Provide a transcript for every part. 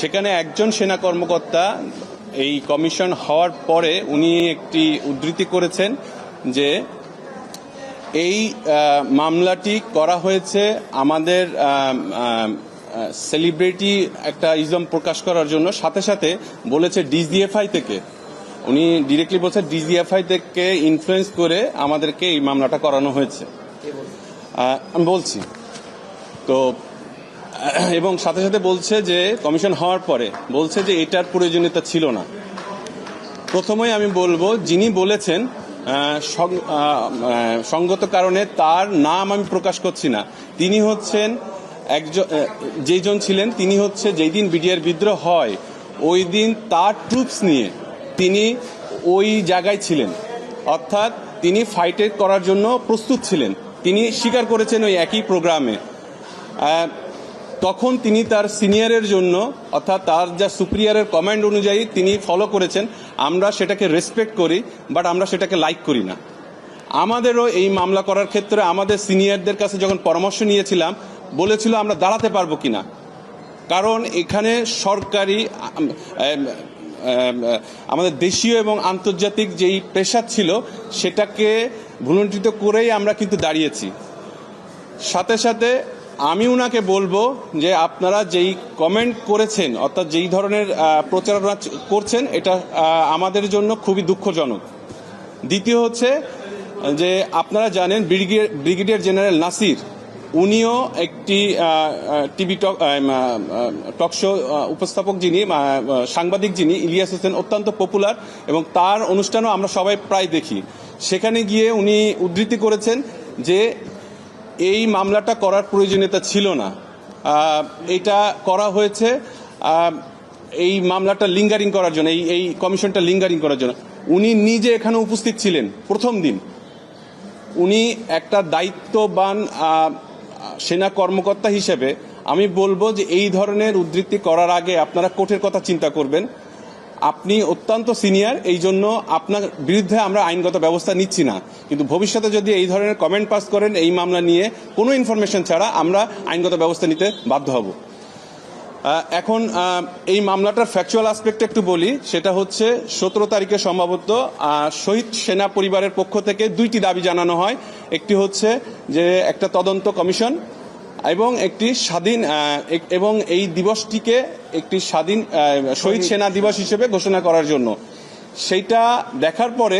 সেখানে একজন সেনা কর্মকর্তা এই কমিশন হওয়ার পরে উনি একটি উদ্ধৃতি করেছেন যে এই মামলাটি করা হয়েছে আমাদের সেলিব্রিটি একটা ইজম প্রকাশ করার জন্য, সাথে সাথে বলেছে ডিজিএফআই থেকে, উনি ডিরেক্টলি বলছে ডিজিএফআই থেকে ইনফ্লুয়েন্স করে আমাদেরকে এই মামলাটা করানো হয়েছে। আমি বলছি তো, এবং সাথে সাথে বলছে যে কমিশন হওয়ার পরে বলছে যে এটার প্রয়োজনীয়তা ছিল না। প্রথমেই আমি বলবো যিনি বলেছেন সঙ্গত কারণে তার নাম আমি প্রকাশ করছি না, তিনি হচ্ছেন একজন, যেজন ছিলেন তিনি হচ্ছে যেই দিন বিডিআর বিদ্রোহ হয় ওই দিন তার ট্রুপস নিয়ে তিনি ওই জায়গায় ছিলেন, অর্থাৎ তিনি ফাইটে করার জন্য প্রস্তুত ছিলেন। তিনি স্বীকার করেছেন ওই একই প্রোগ্রামে। তখন তিনি তার সিনিয়রের জন্য, অর্থাৎ তার যা সুপিরিয়রের কমান্ড অনুযায়ী তিনি ফলো করেছেন। আমরা সেটাকে রেসপেক্ট করি, বাট আমরা সেটাকে লাইক করি না। আমাদেরও এই মামলা করার ক্ষেত্রে আমাদের সিনিয়রদের কাছে যখন পরামর্শ নিয়েছিলাম, বলেছিল আমরা দাঁড়াতে পারবো কিনা, কারণ এখানে সরকারি আমাদের দেশীয় এবং আন্তর্জাতিক যেই প্রেশার ছিল সেটাকে ভুলুণ্ঠিত করেই আমরা কিন্তু দাঁড়িয়েছি। সাথে সাথে আমি উনাকে বলবো যে আপনারা যেই কমেন্ট করেছেন, অর্থাৎ যেই ধরনের প্রচারণা করছেন, এটা আমাদের জন্য খুবই দুঃখজনক। দ্বিতীয় হচ্ছে যে আপনারা জানেন ব্রিগেডিয়ার জেনারেল নাসির উনিও একটি টিভি টকশো উপস্থাপক, যিনি সাংবাদিক, যিনি ইলিয়াস হোসেন, অত্যন্ত পপুলার, এবং তার অনুষ্ঠানও আমরা সবাই প্রায় দেখি। সেখানে গিয়ে উনি উদ্ধৃতি করেছেন যে এই মামলাটা করার প্রয়োজনীয়তা ছিল না, এটা করা হয়েছে এই মামলাটা লিঙ্গারিং করার জন্য, এই কমিশনটা লিঙ্গারিং করার জন্য। উনি নিজে এখানে উপস্থিত ছিলেন প্রথম দিন। উনি একটা দায়িত্ববান সেনা কর্মকর্তা হিসেবে আমি বলবো যে এই ধরনের উদ্ধৃতি করার আগে আপনারা কোর্টের কথা চিন্তা করবেন। আপনি অত্যন্ত সিনিয়র, এই জন্য আপনার বিরুদ্ধে আমরা আইনগত ব্যবস্থা নিচ্ছি না, কিন্তু ভবিষ্যতে যদি এই ধরনের কমেন্ট পাস করেন এই মামলা নিয়ে কোনো ইনফরমেশন ছাড়া, আমরা আইনগত ব্যবস্থা নিতে বাধ্য হব। এখন এই মামলাটার ফ্যাকচুয়াল অ্যাসপেক্ট একটু বলি। সেটা হচ্ছে 17 তারিখে সম্ভবত শহীদ সেনা পরিবারের পক্ষ থেকে দুইটি দাবি জানানো হয়। একটি হচ্ছে যে একটা তদন্ত কমিশন এবং একটি স্বাধীন, এবং এই দিবসটিকে একটি স্বাধীন শহীদ সেনা দিবস হিসেবে ঘোষণা করার জন্য। সেইটা দেখার পরে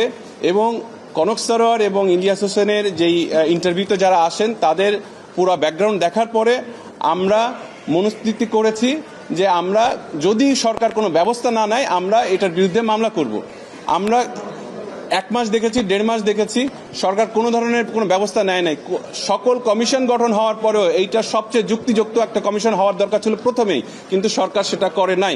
এবং কনক সরোয়ার এবং ইলিয়াস হোসেনের যেই ইন্টারভিউতে যারা আসেন তাদের পুরো ব্যাকগ্রাউন্ড দেখার পরে আমরা মনস্থিতি করেছি যে আমরা যদি সরকার কোনো ব্যবস্থা না নেয় আমরা এটার বিরুদ্ধে মামলা করব। আমরা 1 মাস দেখেছি, 1.5 মাস দেখেছি, সরকার কোনো ধরনের কোনো ব্যবস্থা নেয় নাই। সকল কমিশন গঠন হওয়ার পরেও এইটা সবচেয়ে যুক্তিযুক্ত একটা কমিশন হওয়ার দরকার ছিল প্রথমেই, কিন্তু সরকার সেটা করে নাই।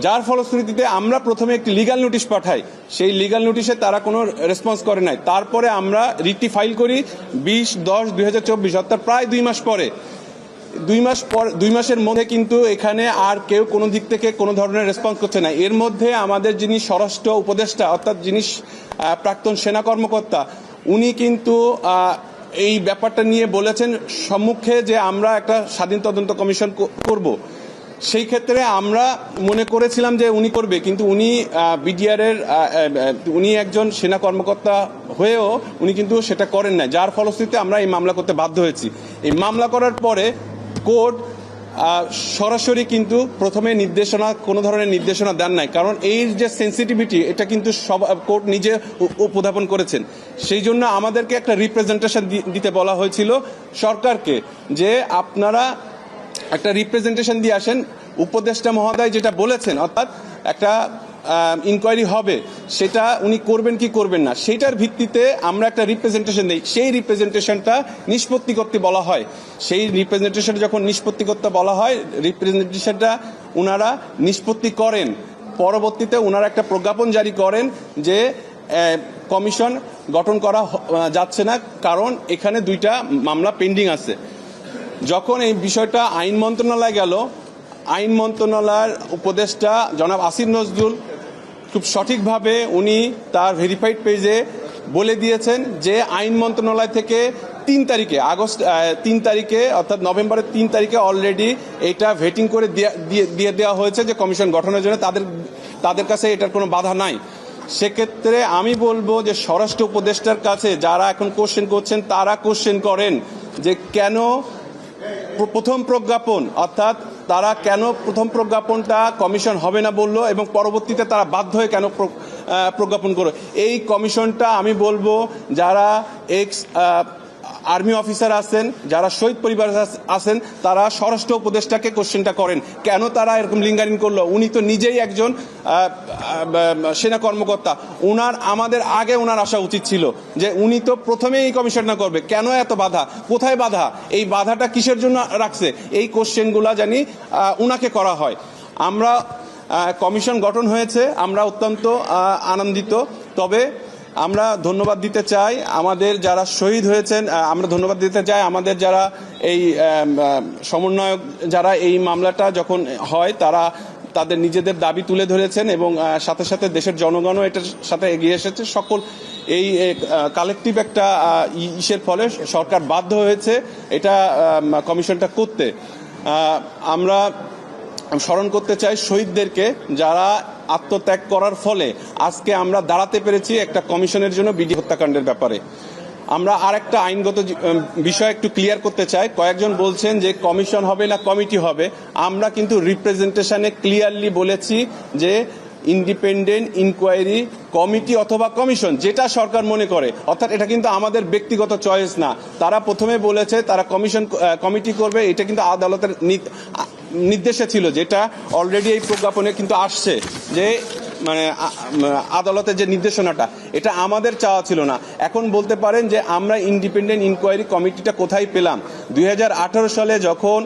যার ফলশ্রুতিতে আমরা প্রথমে একটি লিগ্যাল নোটিশ পাঠাই, সেই লিগ্যাল নোটিশে তারা কোনো রেসপন্স করে নাই। তারপরে আমরা রিটটি ফাইল করি 20/10/2024, অর্থাৎ প্রায় 2 মাস পরে। 2 মাসের মধ্যে কিন্তু এখানে আর কেউ কোনো দিক থেকে কোনো ধরনের রেসপন্স করছে না। এর মধ্যে আমাদের যিনি স্বরাষ্ট্র উপদেষ্টা, অর্থাৎ যিনি প্রাক্তন সেনা কর্মকর্তা, উনি কিন্তু এই ব্যাপারটা নিয়ে বলেছেন সম্মুখে যে আমরা একটা স্বাধীন তদন্ত কমিশন করব। সেই ক্ষেত্রে আমরা মনে করেছিলাম যে উনি করবে, কিন্তু উনি বিডিআরের উনি একজন সেনা কর্মকর্তা হয়েও উনি কিন্তু সেটা করেন না, যার ফলশ্রুতিতে আমরা এই মামলা করতে বাধ্য হয়েছি। এই মামলা করার পরে কোর্ট সরাসরি কিন্তু প্রথমে নির্দেশনা, কোনো ধরনের নির্দেশনা দেন নাই, কারণ এই যে সেন্সিটিভিটি এটা কিন্তু সব কোর্ট নিজে উপস্থাপন করেছেন। সেই জন্য আমাদেরকে একটা রিপ্রেজেন্টেশন দিতে বলা হয়েছিল সরকারকে, যে আপনারা একটা রিপ্রেজেন্টেশন দিয়ে আসেন। উপদেষ্টা মহোদয় যেটা বলেছেন, অর্থাৎ একটা ইনকোয়ারি হবে, সেটা উনি করবেন কি করবেন না সেইটার ভিত্তিতে আমরা একটা রিপ্রেজেন্টেশন দিই। সেই রিপ্রেজেন্টেশনটা নিষ্পত্তি করতে বলা হয়। সেই রিপ্রেজেন্টেশন যখন নিষ্পত্তি করতে বলা হয়, রিপ্রেজেন্টেশনটা ওনারা নিষ্পত্তি করেন। পরবর্তীতে ওনারা একটা প্রজ্ঞাপন জারি করেন যে কমিশন গঠন করা যাচ্ছে না, কারণ এখানে 2টা মামলা পেন্ডিং আছে। যখন এই বিষয়টা আইন মন্ত্রণালয়ে গেল, আইন মন্ত্রণালয়ের উপদেষ্টা জনাব আসিফ নজরুল খুব সঠিকভাবে উনি তার ভেরিফাইড পেজে বলে দিয়েছেন যে আইন মন্ত্রণালয় থেকে 3 তারিখে আগস্ট 3 তারিখে অর্থাৎ নভেম্বরের 3 তারিখে অলরেডি এটা ভেটিং করে দিয়ে দেওয়া হয়েছে যে কমিশন গঠনের জন্য তাদের কাছে এটার কোনো বাধা নাই। সেক্ষেত্রে আমি বলবো যে স্বরাষ্ট্র উপদেষ্টার কাছে যারা এখন কোশ্চেন করছেন তারা কোশ্চেন করেন যে কেন প্রথম প্রজ্ঞাপন অর্থাৎ তারা কেন প্রথম প্রজ্ঞাপনটা কমিশন হবে না বলল এবং পরবর্তীতে তারা বাধ্য হয়ে কেন প্রজ্ঞাপন করলো। এই কমিশনটা আমি বলবো যারা এক্স আর্মি অফিসার আছেন, যারা শহীদ পরিবার আছেন, তারা স্বরাষ্ট্র উপদেষ্টাকে কোশ্চেনটা করেন কেন তারা এরকম লিঙ্গারিং করলো। উনি তো নিজেই একজন সেনা কর্মকর্তা, আমাদের আগে ওনার আসা উচিত ছিল যে উনি তো প্রথমে এই কমিশনটা করবে, কেন এত বাধা, কোথায় বাধা, এই বাধাটা কিসের জন্য রাখছে, এই কোশ্চেনগুলা জানি উনাকে করা হয়। আমরা কমিশন গঠন হয়েছে, আমরা অত্যন্ত আনন্দিত। তবে আমরা ধন্যবাদ দিতে চাই আমাদের যারা শহীদ হয়েছেন, আমরা ধন্যবাদ দিতে চাই আমাদের যারা এই সমন্বয়ক যারা এই মামলাটা যখন হয় তারা তাদের নিজেদের দাবি তুলে ধরেছেন এবং সাথে সাথে দেশের জনগণও এটার সাথে এগিয়ে এসেছে। সকল এই কালেকটিভ একটা ইসের ফলে সরকার বাধ্য হয়েছে এটা কমিশনটা করতে। আমরা স্মরণ করতে চাই শহীদদেরকে যারা আত্মত্যাগ করার ফলে আজকে আমরা দাঁড়াতে পেরেছি একটা কমিশনের জন্য বিডি হত্যাকাণ্ডের ব্যাপারে। আমরা আর একটা আইনগত বিষয় একটু ক্লিয়ার করতে চাই। কয়েকজন বলছেন যে কমিশন হবে না কমিটি হবে, আমরা কিন্তু রিপ্রেজেন্টেশনে ক্লিয়ারলি বলেছি যে ইন্ডিপেন্ডেন্ট ইনকোয়ারি কমিটি অথবা কমিশন যেটা সরকার মনে করে, অর্থাৎ এটা কিন্তু আমাদের ব্যক্তিগত চয়েস না। তারা প্রথমে বলেছে তারা কমিটি করবে, এটা কিন্তু আদালতের নির্দেশে ছিল, যেটা অলরেডি এই প্রজ্ঞাপনে কিন্তু আসছে যে মানে আদালতের যে নির্দেশনাটা, এটা আমাদের চাওয়া ছিল না। এখন বলতে পারেন যে আমরা ইন্ডিপেন্ডেন্ট ইনকোয়ারি কমিটিটা কোথায় পেলাম? 2018 সালে যখন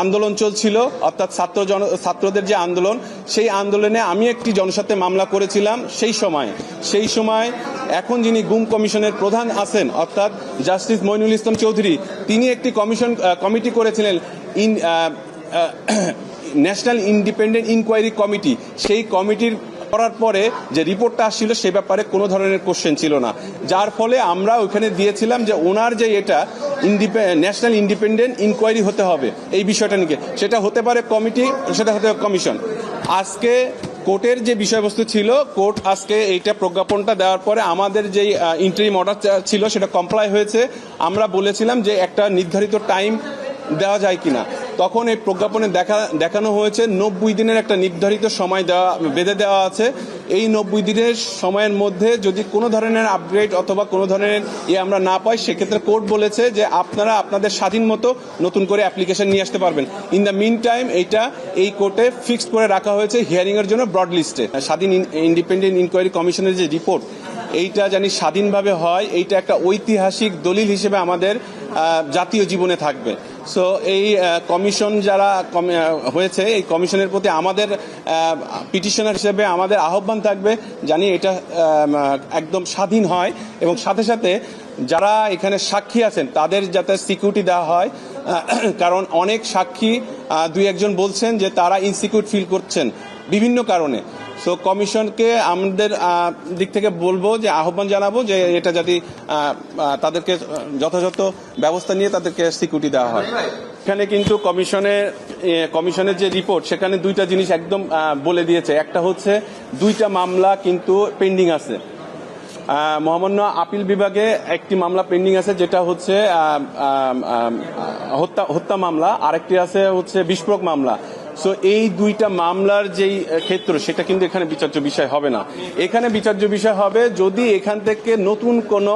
আন্দোলন চলছিল, অর্থাৎ ছাত্রদের যে আন্দোলন, সেই আন্দোলনে আমি একটি জনস্বার্থে মামলা করেছিলাম। সেই সময় এখন যিনি গুম কমিশনের প্রধান আছেন অর্থাৎ জাস্টিস মইনুল ইসলাম চৌধুরী, তিনি একটি কমিটি করেছিলেন ন্যাশনাল ইন্ডিপেন্ডেন্ট ইনকোয়ারি কমিটি। সেই কমিটির করার পরে যে রিপোর্টটা আসছিল সে ব্যাপারে কোনো ধরনের কোশ্চেন ছিল না, যার ফলে আমরা ওইখানে দিয়েছিলাম যে ওনার যে এটা ন্যাশনাল ইন্ডিপেন্ডেন্ট ইনকোয়ারি হতে হবে এই বিষয়টা নিয়ে, সেটা হতে পারে কমিটি, সেটা হতে পারে কমিশন। আজকে কোর্টের যে বিষয়বস্তু ছিল, কোর্ট আজকে এইটা প্রজ্ঞাপনটা দেওয়ার পরে আমাদের যেই ইন্টারিম অর্ডার ছিল সেটা কমপ্লাই হয়েছে। আমরা বলেছিলাম যে একটা নির্ধারিত টাইম দেওয়া যায় কিনা, তখন এই প্রজ্ঞাপনে দেখানো হয়েছে 90 দিনের একটা নির্ধারিত সময় বেঁধে দেওয়া আছে। এই 90 দিনের সময়ের মধ্যে যদি কোনো ধরনের আপগ্রেড অথবা কোনো ধরনের আমরা না পাই, সেক্ষেত্রে কোর্ট বলেছে যে আপনারা আপনাদের স্বাধীন মতো নতুন করে অ্যাপ্লিকেশন নিয়ে আসতে পারবেন। ইন দ্য মিন টাইম এইটা এই কোর্টে ফিক্সড করে রাখা হয়েছে হিয়ারিং এর জন্য ব্রড লিস্টে। স্বাধীন ইন্ডিপেন্ডেন্ট ইনকোয়ারি কমিশনের যে রিপোর্ট, এইটা জানি স্বাধীনভাবে হয়, এইটা একটা ঐতিহাসিক দলিল হিসেবে আমাদের জাতীয় জীবনে থাকবে। সো এই কমিশন যারা হয়েছে, এই কমিশনের প্রতি আমাদের পিটিশনার হিসেবে আমাদের আহ্বান থাকবে জানি এটা একদম স্বাধীন হয় এবং সাথে সাথে যারা এখানে সাক্ষী আছেন তাদের যাতে সিকিউরিটি দেওয়া হয়, কারণ অনেক সাক্ষী 2-1 বলছেন যে তারা ইনসিকিউর ফিল করছেন বিভিন্ন কারণে। সো কমিশনকে আমাদের দিক থেকে বলবো যে আহ্বান জানাবো যে এটা যদি তাদেরকে যথাযথ ব্যবস্থা নিয়ে তাদেরকে সিকিউরিটি দেওয়া হয়। এখানে কিন্তু কমিশনের যে রিপোর্ট, সেখানে 2টা জিনিস একদম বলে দিয়েছে। একটা হচ্ছে 2টা মামলা কিন্তু পেন্ডিং আছে, মহামান্য আপিল বিভাগে একটি মামলা পেন্ডিং আছে যেটা হচ্ছে হত্যা মামলা, আরেকটি আছে হচ্ছে বিস্ফোরক মামলা। সো এই 2টা মামলার যেই ক্ষেত্র, সেটা কিন্তু এখানে বিচার্য বিষয় হবে না। এখানে বিচার্য বিষয় হবে যদি এখান থেকে নতুন কোনো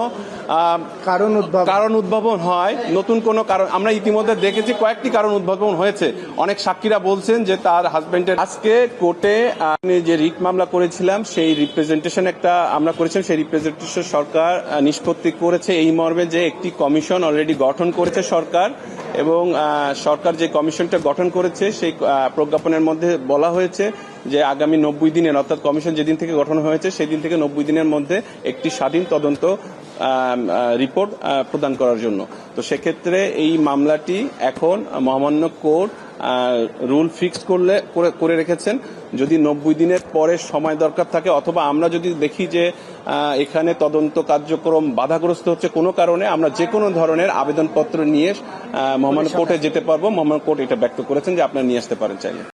কারণ উদ্ভাবন হয়, নতুন কোনো কারণ। আমরা ইতিমধ্যে দেখেছি কয়েকটি কারণ উদ্ভাবন হয়েছে। অনেক সাক্ষীরা বলছেন যে তার হাজবেন্ডের আজকে কোর্টে যে রিট মামলা করেছিলাম, সেই রিপ্রেজেন্টেশন আমরা করেছিলাম, সেই রিপ্রেজেন্টেশন সরকার নিষ্পত্তি করেছে এই মর্মে যে একটি কমিশন অলরেডি গঠন করেছে সরকার, এবং সরকার যে কমিশনটা গঠন করেছে সেই প্রজ্ঞাপনের মধ্যে বলা হয়েছে যে আগামী 90 দিনের, অর্থাৎ কমিশন যেদিন থেকে গঠন হয়েছে সেদিন থেকে 90 দিনের মধ্যে একটি স্বাধীন তদন্ত রিপোর্ট প্রদান করার জন্য। তো সেক্ষেত্রে এই মামলাটি এখন মহামান্য কোর্ট রুল ফিক্স করে রেখেছেন। যদি 90 দিনের পরে সময় দরকার থাকে, অথবা আমরা যদি দেখি যে এখানে তদন্ত কার্যক্রম বাধাগ্রস্ত হচ্ছে কোনো কারণে, আমরা যে কোনো ধরনের আবেদনপত্র নিয়ে মহামান্য কোর্টে যেতে পারবো। মহামান্য কোর্ট এটা ব্যক্ত করেছেন যে আপনারা নিয়ে আসতে পারেন চাইলে।